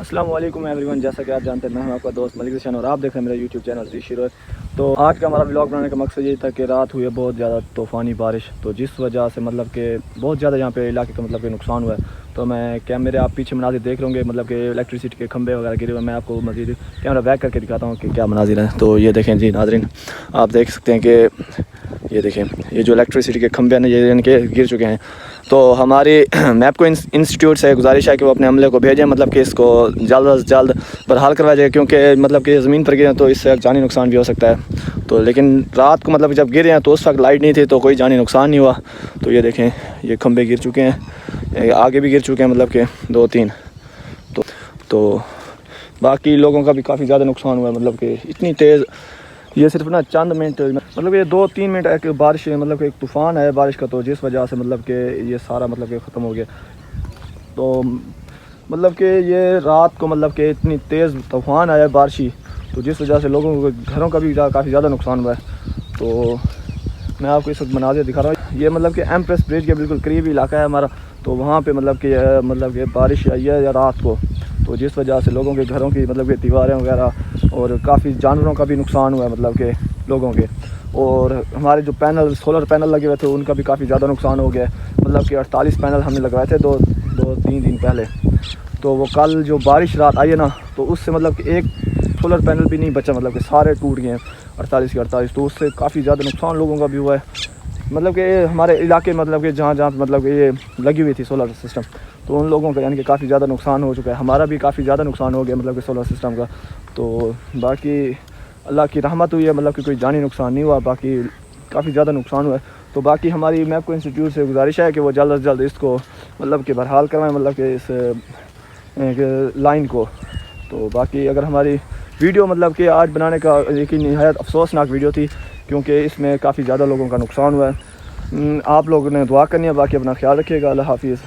السلام علیکم every one, جیسا کہ آپ جانتے ہیں میں ہوں آپ کا دوست ملک ذیشان اور آپ دیکھ رہے ہیں میرا یوٹیوب چینل ذی شروع۔ تو آج کا ہمارا ولاگ بنانے کا مقصد یہ تھا کہ رات ہوئی ہے بہت زیادہ طوفانی بارش، تو جس وجہ سے مطلب کہ بہت زیادہ یہاں پہ علاقے کا مطلب کہ نقصان ہوا ہے۔ تو میں کیمرے آپ پیچھے مناظر دیکھ رہے ہوں گے، مطلب کہ الیکٹریسٹی کے کھمبے وغیرہ گرے ہوئے ہیں۔ میں آپ کو مزید کیمرہ بیک کر کے دکھاتا ہوں کہ کیا مناظر ہیں۔ تو یہ دیکھیں جی ناظرین، آپ دیکھ سکتے ہیں کہ یہ دیکھیں یہ جو الیکٹریسٹی کے کھمبے ہیں یہ ان کے گر چکے ہیں۔ تو ہماری میپکو انسٹیٹیوٹ سے گزارش ہے کہ وہ اپنے عملے کو بھیجیں، مطلب کہ اس کو جلد از جلد بحال کروایا جائے، کیونکہ مطلب کہ زمین پر گرے ہیں تو اس سے جانی نقصان بھی ہو سکتا ہے۔ تو لیکن رات کو مطلب جب گرے ہیں تو اس وقت لائٹ نہیں تھی تو کوئی جانی نقصان نہیں ہوا۔ تو یہ دیکھیں یہ کھمبے گر چکے ہیں، آگے بھی گر چکے ہیں، مطلب کہ 2-3۔ تو باقی لوگوں کا بھی کافی زیادہ نقصان ہوا ہے، مطلب کہ اتنی تیز یہ صرف نا چند منٹ، مطلب یہ 2-3 منٹ ایک بارش، مطلب کہ ایک طوفان ہے بارش کا، تو جس وجہ سے مطلب کہ یہ سارا مطلب کہ ختم ہو گیا۔ تو مطلب کہ یہ رات کو مطلب کہ اتنی تیز طوفان آیا بارشی، تو جس وجہ سے لوگوں کو گھروں کا بھی کافی زیادہ نقصان ہوا ہے۔ تو میں آپ کو اس وقت مناظر دکھا رہا ہوں، یہ مطلب کہ ایمپریس برج کے بالکل قریبی علاقہ ہے ہمارا۔ تو وہاں پہ مطلب کہ بارش آئی ہے رات کو، تو جس وجہ سے لوگوں کے گھروں کی مطلب کہ دیواریں وغیرہ اور کافی جانوروں کا بھی نقصان ہوا ہے، مطلب کہ لوگوں کے۔ اور ہمارے جو پینل سولر پینل لگے ہوئے تھے ان کا بھی کافی زیادہ نقصان ہو گیا ہے، مطلب کہ 48 پینل ہم نے لگوائے تھے 2-3 دن پہلے۔ تو وہ کل جو بارش رات آئی ہے نا، تو اس سے مطلب کہ ایک سولر پینل بھی نہیں بچا، مطلب کہ سارے ٹوٹ گئے ہیں 48 کے 48۔ تو اس سے کافی زیادہ نقصان لوگوں کا بھی ہوا ہے، مطلب کہ ہمارے علاقے مطلب کہ جہاں مطلب کہ یہ لگی ہوئی تھی سولر سسٹم، تو ان لوگوں کا یعنی کہ کافی زیادہ نقصان ہو چکا ہے۔ ہمارا بھی کافی زیادہ نقصان ہو گیا مطلب کہ سولر سسٹم کا۔ تو باقی اللہ کی رحمت ہوئی ہے، مطلب کہ کوئی جانی نقصان نہیں ہوا، باقی کافی زیادہ نقصان ہوا ہے۔ تو باقی ہماری میپکو انسٹیٹیوٹ سے گزارش ہے کہ وہ جلد از جلد اس کو مطلب کہ بحال کروائیں، مطلب کہ اس لائن کو۔ تو باقی اگر ہماری ویڈیو مطلب کہ آج بنانے کا ایک نہایت افسوسناک ویڈیو تھی، کیونکہ اس میں کافی زیادہ لوگوں کا نقصان ہوا ہے۔ آپ لوگوں نے دعا کرنی ہے، باقی اپنا خیال رکھیے گا۔ اللہ حافظ۔